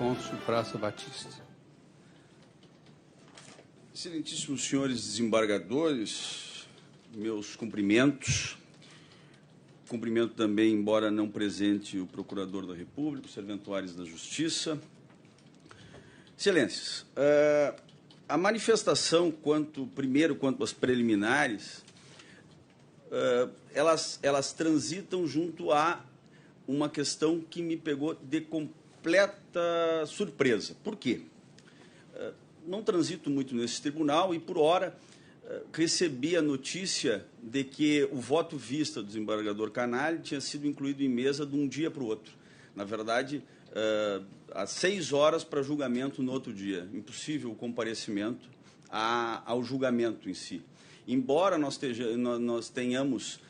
Afonso Praça Batista. Excelentíssimos senhores desembargadores, meus cumprimentos. Cumprimento também, embora não presente, o Procurador da República, os serventuários da Justiça. Excelências, a manifestação, quanto às preliminares, elas transitam junto a uma questão que me pegou de completa surpresa. Por quê? Não transito muito nesse tribunal e, por hora, recebi a notícia de que o voto vista do desembargador Canalha tinha sido incluído em mesa de um dia para o outro. Na verdade, às 6 horas para julgamento no outro dia. Impossível o comparecimento ao julgamento em si. Embora nós tenhamos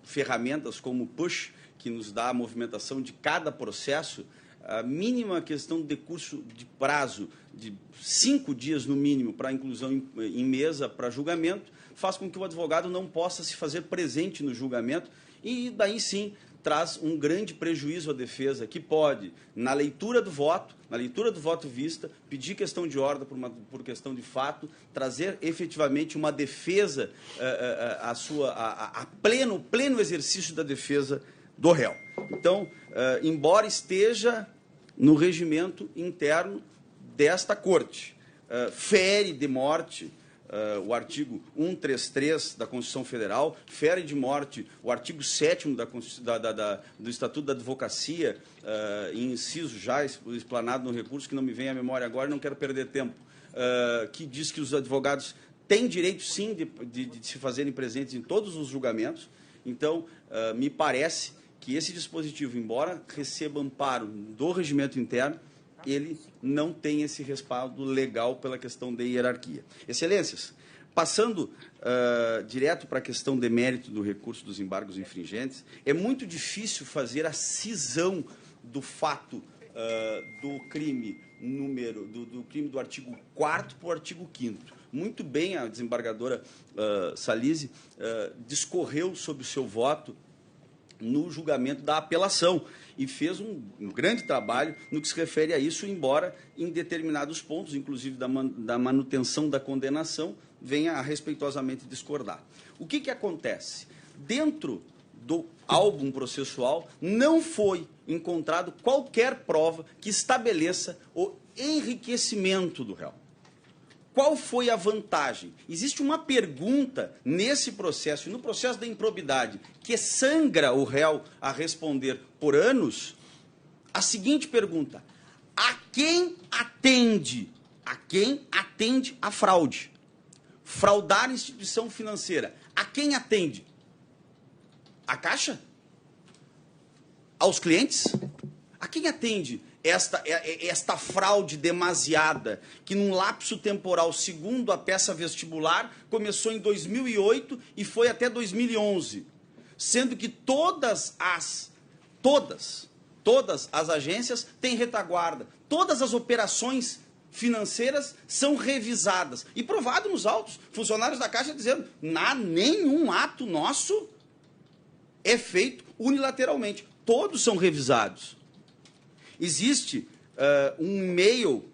ferramentas como o PUSH, que nos dá a movimentação de cada processo, a mínima questão de curso de prazo de 5 dias, no mínimo, para inclusão em mesa para julgamento, faz com que o advogado não possa se fazer presente no julgamento e, daí sim, traz um grande prejuízo à defesa, que pode, na leitura do voto vista, pedir questão de ordem por questão de fato, trazer efetivamente uma defesa, pleno exercício da defesa do réu. Então, embora esteja no regimento interno desta Corte, fere de morte o artigo 133 da Constituição Federal, fere de morte o artigo 7º do Estatuto da Advocacia, inciso já explanado no recurso, que não me vem à memória agora e não quero perder tempo, que diz que os advogados têm direito, sim, de se fazerem presentes em todos os julgamentos. Então, me parece que esse dispositivo, embora receba amparo do regimento interno, ele não tem esse respaldo legal pela questão de hierarquia. Excelências, passando direto para a questão de mérito do recurso dos embargos infringentes, é muito difícil fazer a cisão do fato do crime do artigo 4º para o artigo 5º. Muito bem a desembargadora Salise discorreu sobre o seu voto no julgamento da apelação e fez um grande trabalho no que se refere a isso, embora em determinados pontos, inclusive da manutenção da condenação, venha a respeitosamente discordar. O que acontece? Dentro do álbum processual não foi encontrado qualquer prova que estabeleça o enriquecimento do réu. Qual foi a vantagem? Existe uma pergunta nesse processo, e no processo da improbidade, que sangra o réu a responder por anos, a seguinte pergunta: a quem atende? A quem atende a fraude? Fraudar instituição financeira. A quem atende? A Caixa? Aos clientes? A quem atende esta fraude demasiada, que num lapso temporal, segundo a peça vestibular, começou em 2008 e foi até 2011, sendo que todas as agências têm retaguarda, todas as operações financeiras são revisadas, e provado nos autos, funcionários da Caixa dizendo, nenhum ato nosso é feito unilateralmente, todos são revisados. Existe um e-mail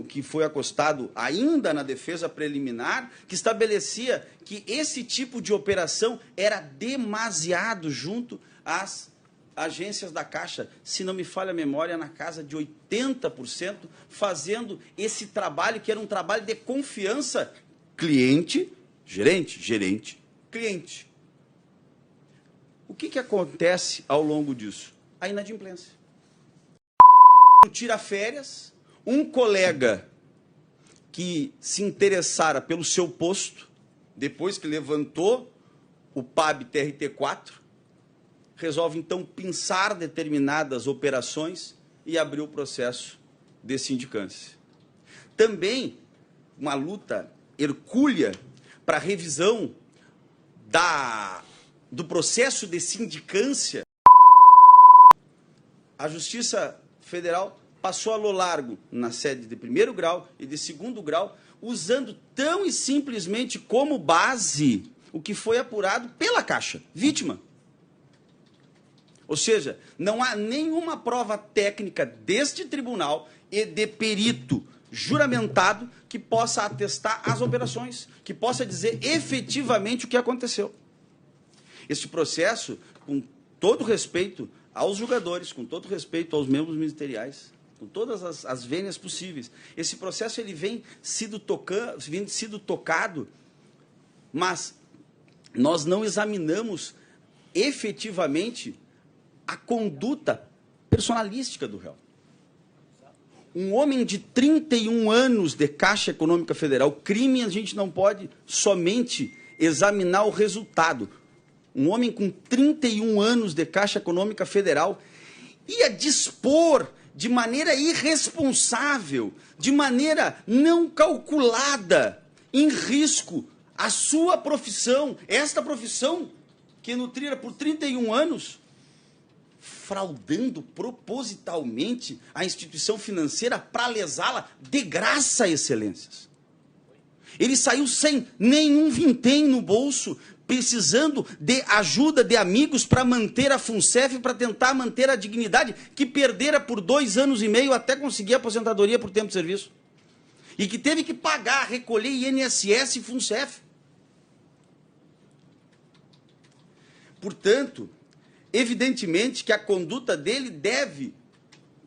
que foi acostado ainda na defesa preliminar que estabelecia que esse tipo de operação era demasiado junto às agências da Caixa, se não me falha a memória, na casa de 80%, fazendo esse trabalho que era um trabalho de confiança cliente, gerente, cliente. O que acontece ao longo disso? A inadimplência. Tira férias, um colega que se interessara pelo seu posto, depois que levantou o PAB TRT4, resolve então pinçar determinadas operações e abrir o processo de sindicância. Também uma luta hercúlea para revisão do processo de sindicância. A Justiça Federal passou a lo largo na sede de 1º grau e de 2º grau, usando tão e simplesmente como base o que foi apurado pela Caixa, vítima. Ou seja, não há nenhuma prova técnica deste tribunal e de perito juramentado que possa atestar as operações, que possa dizer efetivamente o que aconteceu. Este processo, com todo respeito aos julgadores, com todo respeito aos membros ministeriais, com todas as vênias possíveis, esse processo ele vem sido tocado, mas nós não examinamos efetivamente a conduta personalística do réu. Um homem de 31 anos de Caixa Econômica Federal, crime a gente não pode somente examinar o resultado. Um homem com 31 anos de Caixa Econômica Federal ia dispor de maneira irresponsável, de maneira não calculada, em risco, a sua profissão, esta profissão que nutrira por 31 anos, fraudando propositalmente a instituição financeira para lesá-la de graça, excelências. Ele saiu sem nenhum vintém no bolso, precisando de ajuda de amigos para manter a FUNCEF, para tentar manter a dignidade que perdera por 2 anos e meio até conseguir a aposentadoria por tempo de serviço. E que teve que pagar, recolher INSS e FUNCEF. Portanto, evidentemente que a conduta dele deve,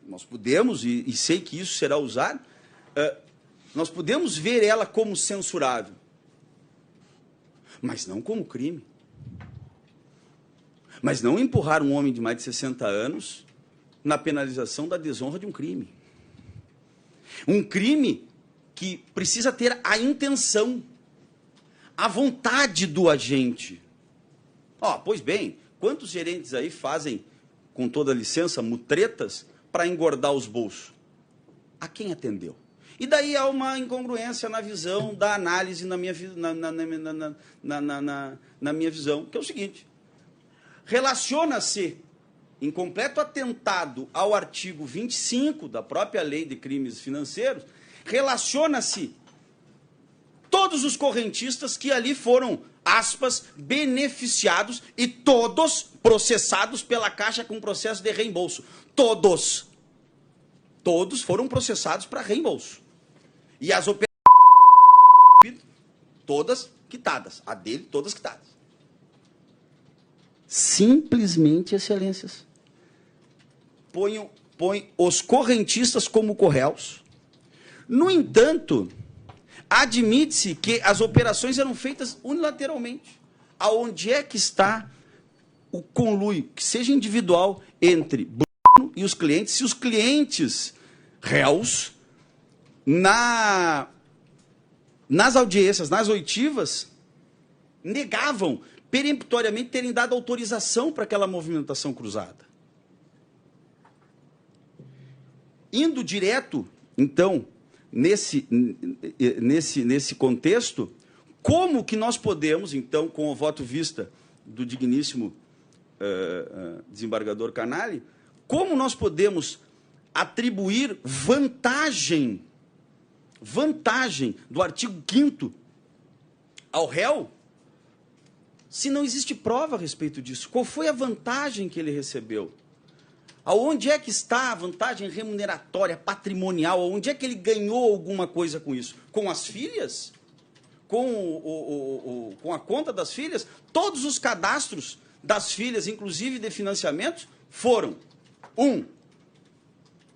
nós podemos, e sei que isso será usado, nós podemos ver ela como censurável, mas não como crime. Mas não empurrar um homem de mais de 60 anos na penalização da desonra de um crime. Um crime que precisa ter a intenção, a vontade do agente. Pois bem, quantos gerentes aí fazem, com toda licença, mutretas para engordar os bolsos? A quem atendeu? E daí há uma incongruência na visão da análise na minha visão, que é o seguinte: relaciona-se, em completo atentado ao artigo 25 da própria Lei de Crimes Financeiros, relaciona-se todos os correntistas que ali foram, aspas, beneficiados e todos processados pela Caixa com processo de reembolso. Todos. Todos foram processados para reembolso. E as operações, todas quitadas. A dele, todas quitadas. Simplesmente, excelências, põe os correntistas como corréus. No entanto, admite-se que as operações eram feitas unilateralmente. Aonde é que está o conluio, que seja individual, entre Bruno e os clientes, se os clientes réus, nas audiências, nas oitivas, negavam peremptoriamente terem dado autorização para aquela movimentação cruzada. Indo direto, então, nesse contexto, como que nós podemos, então, com o voto vista do digníssimo desembargador Canali, como nós podemos atribuir vantagem do artigo 5º ao réu, se não existe prova a respeito disso? Qual foi a vantagem que ele recebeu? Aonde é que está a vantagem remuneratória, patrimonial? Aonde é que ele ganhou alguma coisa com isso? Com as filhas? Com a conta das filhas? Todos os cadastros das filhas, inclusive de financiamentos, foram,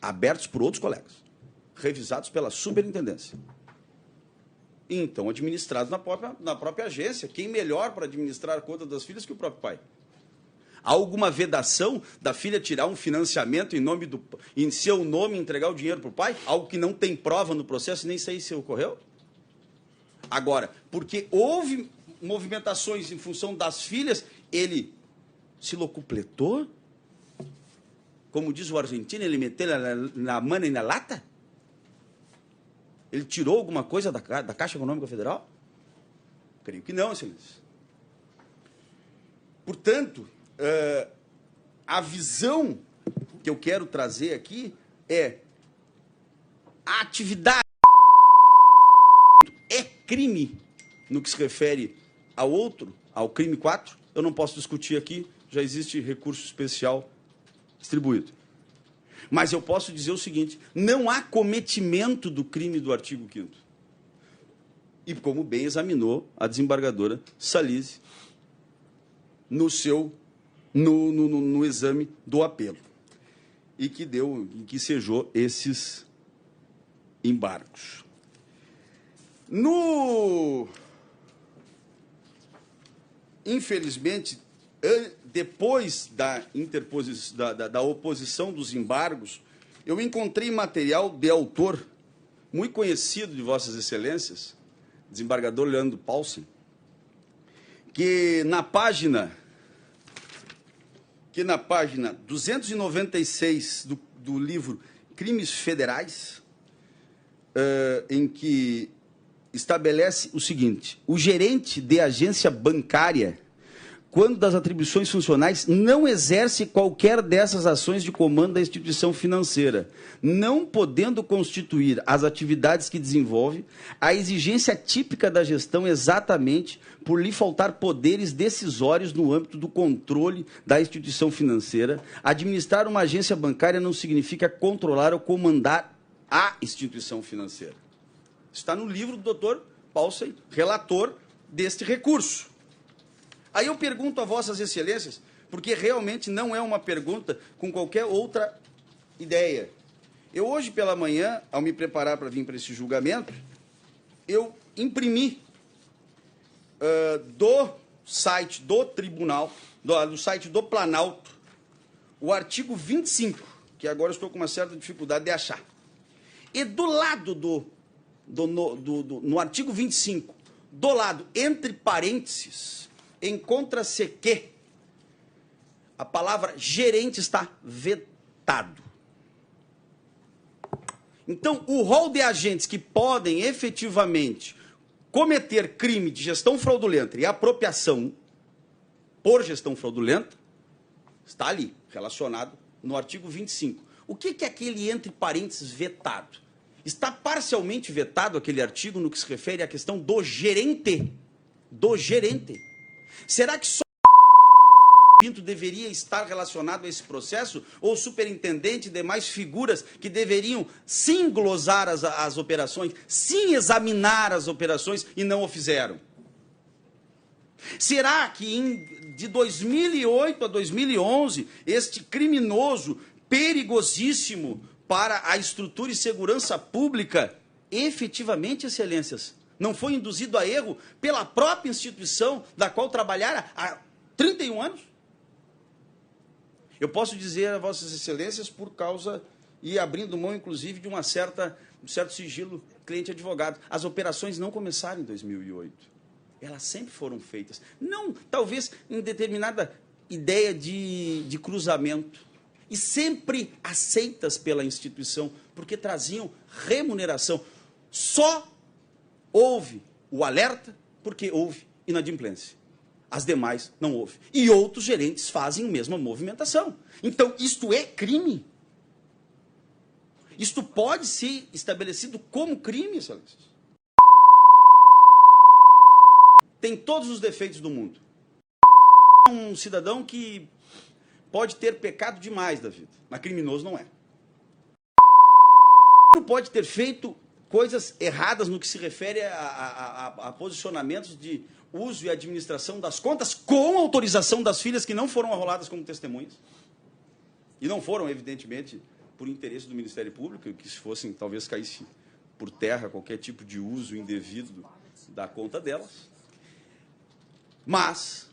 abertos por outros colegas, revisados pela superintendência, e então administrados na própria agência. Quem melhor para administrar a conta das filhas que o próprio pai? Há alguma vedação da filha tirar um financiamento em seu nome e entregar o dinheiro para o pai? Algo que não tem prova no processo e nem sei se ocorreu? Agora, porque houve movimentações em função das filhas, ele se locupletou? Como diz o argentino, ele meteu na mano e na lata? Ele tirou alguma coisa da Caixa Econômica Federal? Creio que não, excelência. Portanto, a visão que eu quero trazer aqui é: a atividade é crime no que se refere ao crime 4. Eu não posso discutir aqui, já existe recurso especial distribuído. Mas eu posso dizer o seguinte, não há cometimento do crime do artigo 5º. E como bem examinou a desembargadora Salise no exame do apelo. E que sejou esses embargos. Infelizmente, depois da oposição dos embargos, eu encontrei material de autor muito conhecido de Vossas Excelências, desembargador Leandro Paulsen, que na página 296 do livro Crimes Federais, em que estabelece o seguinte: o gerente de agência bancária, quando das atribuições funcionais, não exerce qualquer dessas ações de comando da instituição financeira, não podendo constituir as atividades que desenvolve a exigência típica da gestão exatamente por lhe faltar poderes decisórios no âmbito do controle da instituição financeira. Administrar uma agência bancária não significa controlar ou comandar a instituição financeira. Está no livro do doutor Paulsen, relator deste recurso. Aí eu pergunto a Vossas Excelências, porque realmente não é uma pergunta com qualquer outra ideia. Eu hoje pela manhã, ao me preparar para vir para esse julgamento, eu imprimi do site do tribunal, do site do Planalto, o artigo 25, que agora eu estou com uma certa dificuldade de achar. E do lado no artigo 25, do lado, entre parênteses, encontra-se que a palavra gerente está vetado. Então, o rol de agentes que podem efetivamente cometer crime de gestão fraudulenta e apropriação por gestão fraudulenta está ali, relacionado no artigo 25. O que é aquele entre parênteses vetado? Está parcialmente vetado aquele artigo no que se refere à questão do gerente. Do gerente. Será que só o Pinto deveria estar relacionado a esse processo? Ou o superintendente e demais figuras que deveriam sim glosar as operações, sim examinar as operações e não o fizeram? Será que de 2008 a 2011, este criminoso perigosíssimo para a estrutura e segurança pública, efetivamente, excelências, não foi induzido a erro pela própria instituição da qual trabalhara há 31 anos? Eu posso dizer a Vossas Excelências por causa, e abrindo mão, inclusive, de um certo sigilo cliente-advogado. As operações não começaram em 2008. Elas sempre foram feitas. Não, talvez, em determinada ideia de cruzamento. E sempre aceitas pela instituição, porque traziam remuneração. Só houve o alerta porque houve inadimplência. As demais não houve. E outros gerentes fazem a mesma movimentação. Então, isto é crime. Isto pode ser estabelecido como crime, excelências. Tem todos os defeitos do mundo. Um cidadão que pode ter pecado demais da vida, mas criminoso não é. Não pode ter feito coisas erradas no que se refere a posicionamentos de uso e administração das contas com autorização das filhas que não foram arroladas como testemunhas. E não foram, evidentemente, por interesse do Ministério Público, que se fossem, talvez caísse por terra qualquer tipo de uso indevido da conta delas. Mas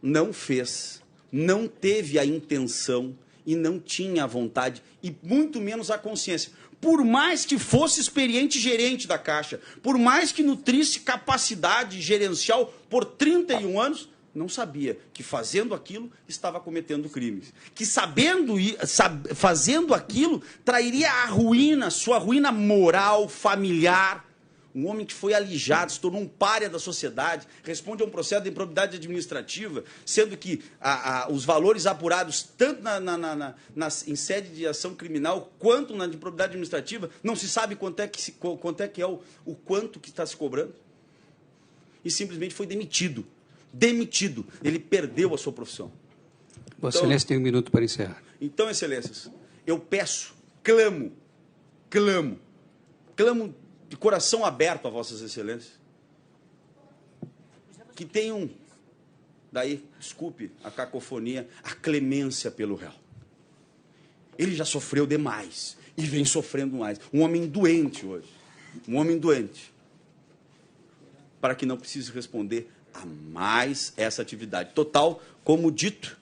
não fez, não teve a intenção e não tinha a vontade e muito menos a consciência. Por mais que fosse experiente gerente da Caixa, por mais que nutrisse capacidade gerencial por 31 anos, não sabia que fazendo aquilo estava cometendo crimes. Que fazendo aquilo trairia a ruína, sua ruína moral, familiar. Um homem que foi alijado, se tornou um pária da sociedade, responde a um processo de improbidade administrativa, sendo que os valores apurados, tanto em sede de ação criminal, quanto na de improbidade administrativa, não se sabe quanto é que é o quanto que está se cobrando. E simplesmente foi demitido. Demitido. Ele perdeu a sua profissão. Vossa Excelência tem um minuto para encerrar. Então, Excelências, eu peço, clamo de coração aberto a Vossas Excelências, que tenham, daí, desculpe a cacofonia, a clemência pelo réu. Ele já sofreu demais e vem sofrendo mais. Um homem doente hoje, para que não precise responder a mais essa atividade. Total, como dito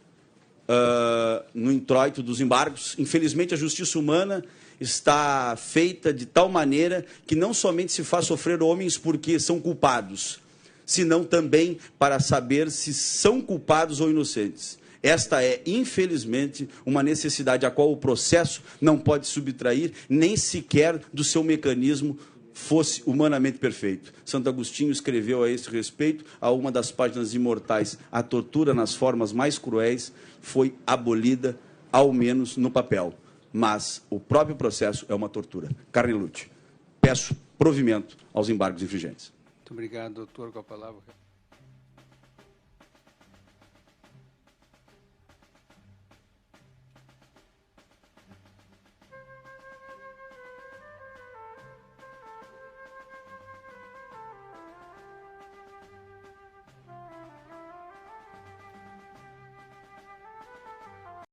no introito dos embargos, infelizmente a justiça humana está feita de tal maneira que não somente se faz sofrer homens porque são culpados, senão também para saber se são culpados ou inocentes. Esta é, infelizmente, uma necessidade a qual o processo não pode subtrair, nem sequer do seu mecanismo fosse humanamente perfeito. Santo Agostinho escreveu a esse respeito, a uma das páginas imortais: a tortura nas formas mais cruéis foi abolida, ao menos no papel. Mas o próprio processo é uma tortura. Carne Lute. Peço provimento aos embargos infringentes. Muito obrigado, doutor. Com a palavra.